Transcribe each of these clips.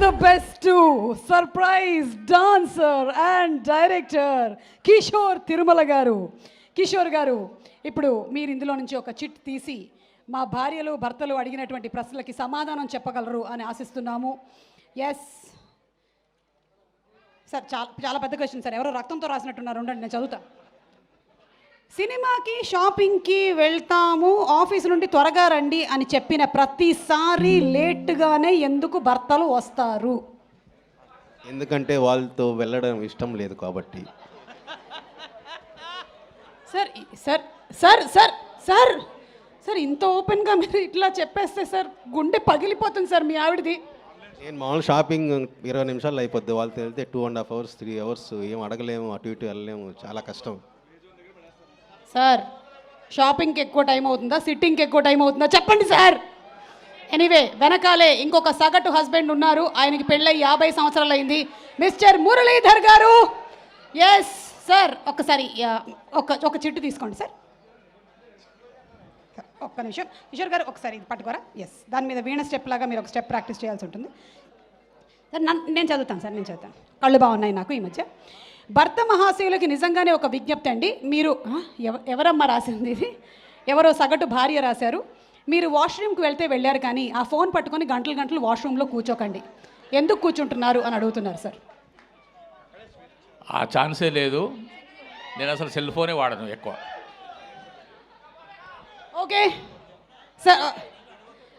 the best to surprise dancer and director Kishore Tirumala గారు. కిషోర్ గారు, ఇప్పుడు మీరు ఇందులో నుంచి ఒక చిట్ తీసి మా భార్యలు భర్తలు అడిగినటువంటి ప్రశ్నలకి సమాధానం చెప్పగలరు అని ఆశిస్తున్నాము. ఎస్ సార్, చాలా పెద్ద క్వశ్చన్ సార్. ఎవరో రక్తంతో రాసినట్టున్నారు, ఉండండి నేను చదువుతా. సినిమాకి షాపింగ్కి వెళ్తాము, ఆఫీస్ నుండి త్వరగా రండి అని చెప్పిన ప్రతిసారి లేట్గానే ఎందుకు భర్తలు వస్తారు? ఎందుకంటే వాళ్ళతో వెళ్ళడం ఇష్టం లేదు కాబట్టి. Sir sir sir sir sir sir ఇంత ఓపెన్గా మీరు ఇట్లా చెప్పేస్తే సార్ గుండె పగిలిపోతుంది సార్ మీ ఆవిడది. నేను మామూలు షాపింగ్ 20 నిమిషాలు అయిపోద్ది, వాళ్ళతో వెళ్తే 2.5 hours 3 hours ఏం అడగలేము, అటు ఇటు వెళ్ళలేము, చాలా కష్టం. సార్ షాపింగ్కి ఎక్కువ టైం అవుతుందా, సిట్టింగ్కి ఎక్కువ టైం అవుతుందా చెప్పండి సార్. ఎనీవే, వెనకాలే ఇంకొక సగటు హస్బెండ్ ఉన్నారు, ఆయనకి పెళ్ళై 50 సంవత్సరాలు అయింది, మిస్టర్ మురళీధర్ గారు. ఎస్ సార్, ఒక్కసారి ఒక చిట్టు తీసుకోండి సార్. ఒక్క నిమిషం కిషోర్ గారు, ఒకసారి ఇది పట్టుకోరా. ఎస్, దాని మీద వీణ స్టెప్ లాగా మీరు ఒక స్టెప్ ప్రాక్టీస్ చేయాల్సి ఉంటుంది సార్. నేను చదువుతాను సార్, నేను చదువుతాను. కళ్ళు బాగున్నాయి నాకు ఈ మధ్య. భర్త మహాశయులకి నిజంగానే ఒక విజ్ఞప్తి అండి. మీరు ఎవరమ్మా రాసింది ఇది? ఎవరో సగటు భార్య రాశారు. మీరు వాష్రూమ్కి వెళ్తే వెళ్ళారు, కానీ ఆ ఫోన్ పట్టుకొని గంటలు గంటలు వాష్రూమ్లో కూర్చోకండి. ఎందుకు కూర్చుంటున్నారు అని అడుగుతున్నారు సార్. ఆ ఛాన్సే లేదు, నేను అసలు సెల్ ఫోనే వాడను ఎక్కువ. ఓకే సార్,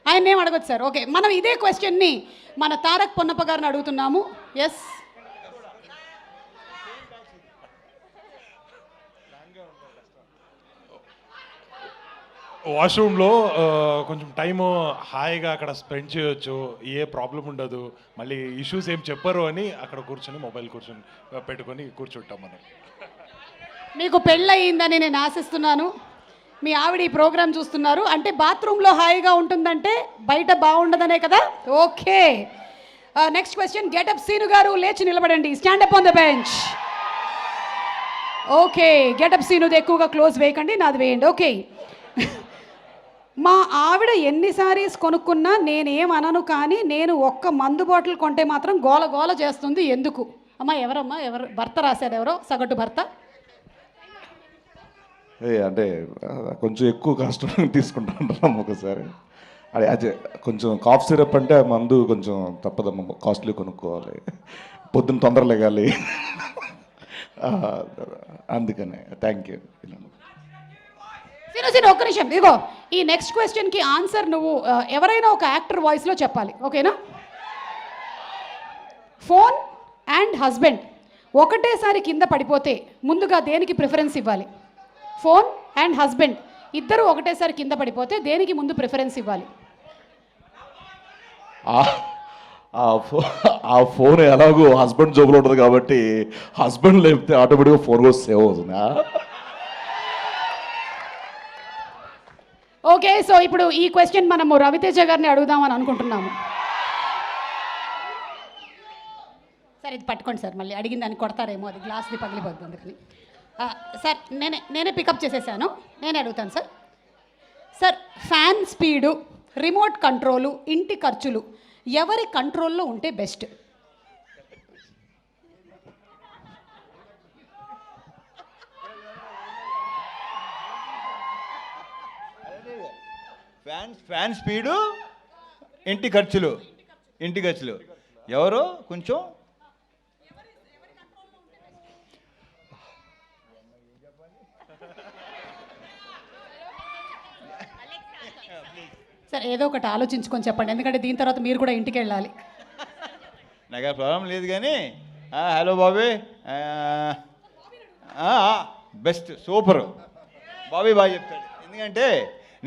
ఆయన ఏం అడగచ్చు సార్. ఓకే, మనం ఇదే క్వశ్చన్ని మన తారక్ పొన్నప్ప గారిని అడుగుతున్నాము. ఎస్, వాష్రూమ్లో కొంచెం టైము హాయిగా అక్కడ స్పెండ్ చేయొచ్చు, ఏ ప్రాబ్లం ఉండదు, మళ్ళీ ఇష్యూస్ ఏం చెప్పరు అని అక్కడ కూర్చొని మొబైల్ పెట్టుకొని కూర్చుంటాం మనం. మీకు పెళ్ళయిందని నేను ఆశిస్తున్నాను. మీ ఆవిడ ఈ ప్రోగ్రామ్ చూస్తున్నారు అంటే బాత్రూంలో హాయిగా ఉంటుందంటే బయట బాగుండదనే కదా. Okay, next question. Getup Seenu గారు లేచి నిలబడండి, stand up on the bench. Okay, Getup సీనుది ఎక్కువగా క్లోజ్ వేయకండి, నాది వేయండి. ఓకే, మా ఆవిడ ఎన్ని సారీస్ కొనుక్కున్నా నేనేం అనను, కానీ నేను ఒక్క మందు బాటిల్ కొంటే మాత్రం గోల గోల చేస్తుంది ఎందుకు? అమ్మా ఎవరమ్మా, ఎవరు భర్త రాశారు? ఎవరో సగటు భర్త. అంటే కొంచెం ఎక్కువ కష్టం తీసుకుంటాం ఒకసారి. అదే కొంచెం కాఫ్ సిరప్ అంటే మందు కొంచెం తప్పదమ్మ, కాస్ట్లీ కొనుక్కోవాలి, పొద్దున్న తొందర లేగాలి, అందుకనే. Thank you. సీను ఒక్క నిమిషం, ఇదిగో ఈ నెక్స్ట్ క్వశ్చన్కి ఆన్సర్ నువ్వు ఎవరైనా ఒక యాక్టర్ వాయిస్లో చెప్పాలి, ఓకేనా? ఫోన్ అండ్ హస్బెండ్ ఒకటేసారి కింద పడిపోతే ముందుగా దేనికి ప్రిఫరెన్స్ ఇవ్వాలి? ఫోన్ అండ్ హస్బెండ్ ఇద్దరు ఒకటేసారి కింద పడిపోతే దేనికి ముందు ప్రిఫరెన్స్ ఇవ్వాలి? ఆ ఫోన్ ఎలాగో హస్బెండ్ జోబులో ఉంటుంది కాబట్టి హస్బెండ్ లేపితే ఆటోమేటిక్గా ఫోన్ కూడా సేవ్ అవుతుంది. ఓకే, సో ఇప్పుడు ఈ క్వశ్చన్ మనము రవితేజ గారిని అడుగుదామని అనుకుంటున్నాము. సార్ ఇది పట్టుకోండి సార్, మళ్ళీ అడిగిన దాన్ని కొడతారేమో, అది గ్లాస్ది పగిలిపోద్ది అందుకని. సార్ నేనే పికప్ చేసేసాను, నేనే అడుగుతాను sir. Sir, fan speed, remote control, ఇంటి ఖర్చులు ఎవరి కంట్రోల్లో ఉంటే బెస్ట్? ఫ్యాన్ స్పీడు, ఇంటి ఖర్చులు ఎవరు కొంచెం సార్ ఏదో ఒకటి ఆలోచించుకొని చెప్పండి, ఎందుకంటే దీని తర్వాత మీరు కూడా ఇంటికి వెళ్ళాలి. నాకు ఆ ప్రాబ్లం లేదు కానీ. Hello Bobby, best, super, Bobby బాగా చెప్తాడు. ఎందుకంటే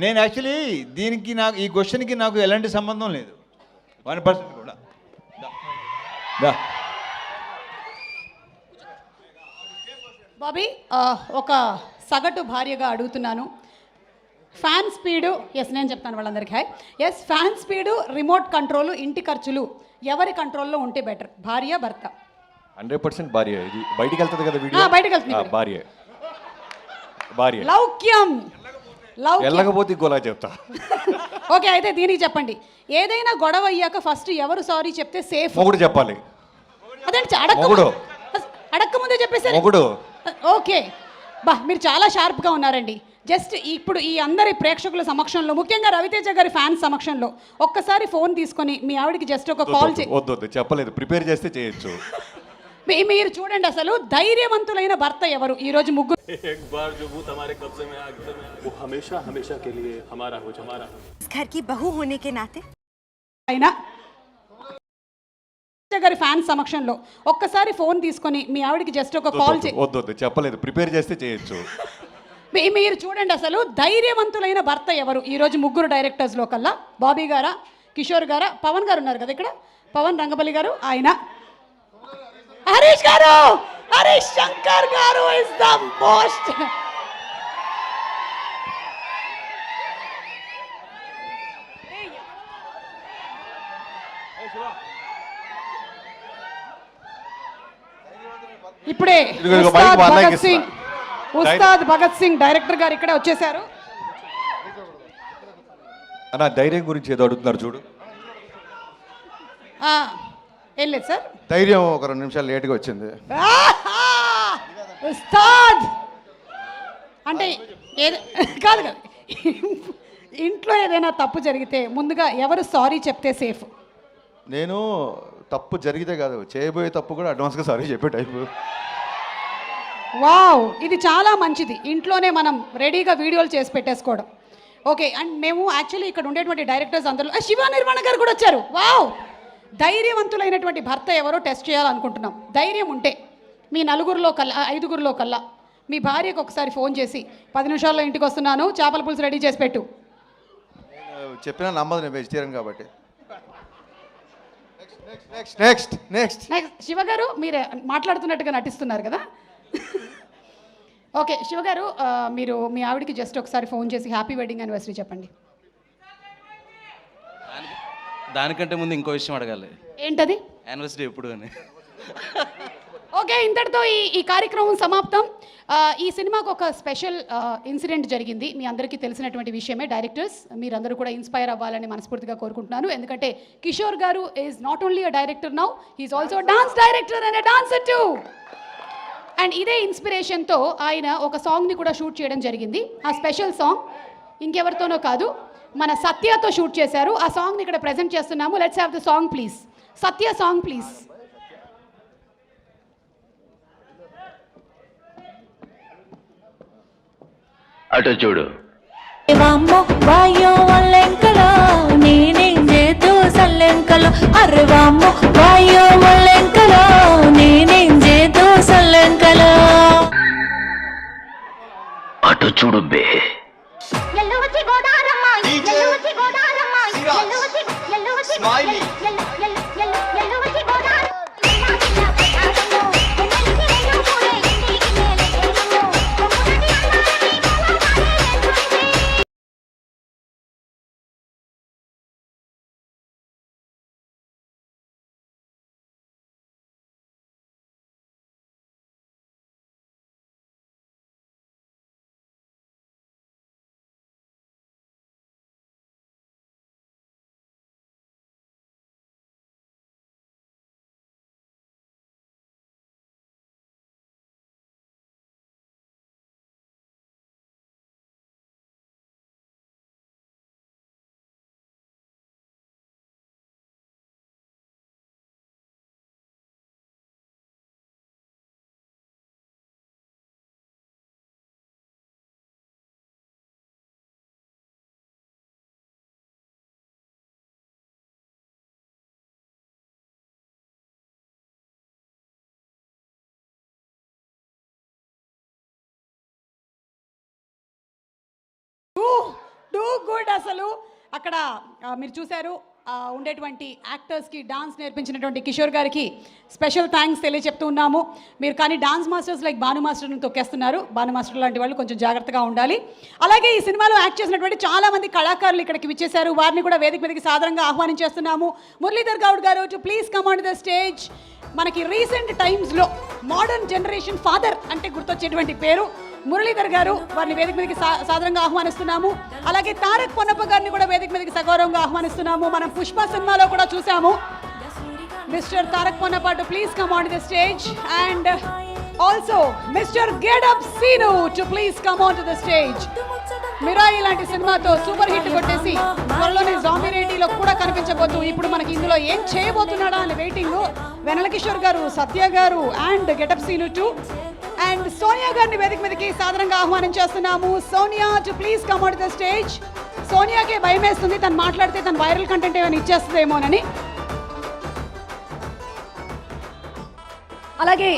నేను యాక్చువల్లీ నాకు ఈ క్వశ్చన్కి నాకు ఎలాంటి సంబంధం లేదు, 1% కూడా. బాబీ, ఒక సగటు భార్యగా అడుగుతున్నాను. ఫ్యాన్ స్పీడు, ఎస్ నేను చెప్తాను వాళ్ళందరికీ hi. Yes, fan speed, remote control, ఇంటి ఖర్చులు ఎవరి కంట్రోల్లో ఉంటే బెటర్? భార్య భర్త? 100% భార్య. ఇది బయటికి వెళ్తుంది కదా వీడియో, బయటకు వెళ్తుంది భార్య. లౌక్యం వెళ్ళకపోతే గోలా చెప్తా. ఓకే, అయితే దీనికి చెప్పండి, ఏదైనా గొడవ అయ్యాక ఫస్ట్ ఎవరు సారీ చెప్తే సేఫ్? మొగుడు చెప్పాలి. అదేంటి మొగుడు. అడక్క ముందే చెప్పేసి. మొగుడు. ఓకే, బా మీరు చాలా షార్ప్గా ఉన్నారండి. జస్ట్ ఇప్పుడు ఈ అందరి ప్రేక్షకుల సమక్షంలో, ముఖ్యంగా రవితేజ గారి ఫ్యాన్స్ సమక్షంలో ఒక్కసారి ఫోన్ తీసుకొని మీ ఆవిడకి జస్ట్ ఒక కాల్ వద్దు చెప్పలేదు, ప్రిపేర్ చేస్తే చేయొచ్చు. మీరు చూడండి, అసలు ధైర్యవంతులైన భర్త ఎవరు ఈరోజు ముగ్గురు? एक बार जो भूत हमारे कब्जे में आ गया वो हमेशा हमेशा के लिए हमारा हो हमारा इस घर की बहू होने के नाते అయినా గారి ఫ్యాన్స్ సమక్షంలో ఒక్కసారి ఫోన్ తీసుకొని మీ ఆవిడకి జస్ట్ ఒక కాల్ వద్దు చెప్పలేదు, ప్రిపేర్ చేస్తే చేయొచ్చు. మీరు చూడండి, అసలు ధైర్యవంతులైన భర్త ఎవరు ఈరోజు ముగ్గురు డైరెక్టర్స్లో కల్లా? బాబీ గారా, కిషోర్ గారా, పవన్ గారు ఉన్నారు కదా ఇక్కడ, పవన్ రంగపల్లి గారు, ఆయన హరీష్ గారు, హరీష్ శంకర్ గారు ఇస్ ద మోస్ట్. ఇప్పుడే ఉస్తాద్ భగత్ సింగ్ డైరెక్టర్ గారు ఇక్కడే వచ్చేసారు. అన్న ధైర్యం గురించి ఏదో అడుగుతున్నారు చూడు. ఏం లేదు సార్, ధైర్యం ఒక 2 నిమిషాలు లేట్గా వచ్చింది. ఉస్తాద్ అంటే కాదు కదా, ఇంట్లో ఏదైనా తప్పు జరిగితే ముందుగా ఎవరు సారీ చెప్తే సేఫ్? నేను తప్పు జరిగితే కాదు, చేయబోయే తప్పు కూడా అడ్వాన్స్గా సారీ చెప్పే టైపు. వావ్, ఇది చాలా మంచిది. ఇంట్లోనే మనం రెడీగా వీడియోలు చేసి పెట్టేసుకోవడం. ఓకే, అండ్ మేము యాక్చువల్లీ ఇక్కడ ఉండేటువంటి డైరెక్టర్స్ అందరూ శివ నిర్మాణ గారు కూడా వచ్చారు. వావ్, ధైర్యవంతులైనటువంటి భర్త ఎవరో టెస్ట్ చేయాలనుకుంటున్నాం. ధైర్యం ఉంటే మీ 4గురిలో కల్లా 5గురిలో కల్లా మీ భార్యకు ఒకసారి ఫోన్ చేసి 10 నిమిషాల్లో ఇంటికి వస్తున్నాను, చేపల పులుసు రెడీ చేసి పెట్టు. చెప్పినా నమ్మదు, నేను వెజిటేరియన్ కాబట్టి. నెక్స్ట్ నెక్స్ట్ శివ గారు, మీరు మాట్లాడుతున్నట్టుగా నటిస్తున్నారు కదా. ఓకే శివ గారు, మీరు మీ ఆవిడకి జస్ట్ ఒకసారి ఫోన్ చేసి హ్యాపీ వెడ్డింగ్ యానివర్సరీ చెప్పండి. దానికంటే ముందు ఇంకో విషయం అడగాలి. ఏంటది? యానివర్సరీ ఎప్పుడు అని. ఓకే, ఇంతటితో ఈ కార్యక్రమం సమాప్తం. ఈ సినిమాకు ఒక స్పెషల్ ఇన్సిడెంట్ జరిగింది, మీ అందరికీ తెలిసినటువంటి విషయమే. డైరెక్టర్స్ మీరందరూ కూడా ఇన్స్పైర్ అవ్వాలని మనస్ఫూర్తిగా కోరుకుంటున్నాను. ఎందుకంటే Kishore garu is not only a director now, he's also dance director and a dancer too. And ఇదే ఇన్స్పిరేషన్తో ఆయన ఒక సాంగ్ని కూడా షూట్ చేయడం జరిగింది. ఆ స్పెషల్ సాంగ్ ఇంకెవరితోనో కాదు, మన సత్యతో షూట్ చేశారు. ఆ సాంగ్ని ఇక్కడ ప్రజెంట్ చేస్తున్నాము. Let's have the song please. Satya song please. అటు చూడు. వామ్మో వాయో వల్లెంకలో నేనేం చేతూ సల్లెంకలో, అరే వామ్మో వాయో వల్లెంకలో నేనేం చేతూ సల్లెంకలో. అటు చూడు బే. ఎల్లువచి గోదారమ్మ ఎల్లువచి గోదారమ్మ ఎల్లువచి ఎల్లువచి స్మైలీ ఎల్లువచి గోదారమ్మ. Do good. అసలు అక్కడ మీరు చూశారు, ఉండేటువంటి యాక్టర్స్కి డాన్స్ నేర్పించినటువంటి కిషోర్ గారికి స్పెషల్ థ్యాంక్స్ తెలియజెప్తూ ఉన్నాము. మీరు కానీ డాన్స్ మాస్టర్స్ లైక్ భాను మాస్టర్ని తొక్కేస్తున్నారు. భాను మాస్టర్ లాంటి వాళ్ళు కొంచెం జాగ్రత్తగా ఉండాలి. అలాగే ఈ సినిమాలో యాక్ట్ చేసినటువంటి చాలామంది కళాకారులు ఇక్కడికి విచ్చేశారు. వారిని కూడా వేదిక మీదకి సాదరంగా ఆహ్వానించేస్తున్నాము. మురళీధర్ గౌడ్ గారు to please come on the stage. మనకి రీసెంట్ టైమ్స్లో మోడర్న్ జనరేషన్ ఫాదర్ అంటే గుర్తొచ్చేటువంటి పేరు మురళీధర్ గారు వారిని వేదిక మీదకి సాదరంగా ఆహ్వానిస్తున్నాము. అలాగే తారక్ పొన్నప్ప గారిని కూడా వేదిక మీదకి సగౌరవంగా ఆహ్వానిస్తున్నాము. మనం పుష్ప సినిమాలో కూడా చూసాము. Mister Tarak Ponnappa to please come on the stage and also mister getup Seenu to please come on to the stage. Mirai లాంటి సినిమాతో సూపర్ హిట్ కొట్టేసి త్వరలోనే జాంబీ రేటిలో కూడా కనిపించబోతూ ఇప్పుడు మనకి ఇందులో ఏం చేయబోతున్నాడా అని వెయిటింగ్. వెనల కిషోర్ గారు, సత్య గారు and Getup Seenu too and Sonia గారిని వేదిక మీదకి సాదరంగా ఆహ్వానించేస్తున్నాము. Sonia too please come on to the stage. సోనియాకే భయం వేస్తుంది, తను మాట్లాడితే తను వైరల్ కంటెంట్ ఏమైనా ఇచ్చేస్తుందేమోనని. అలాగే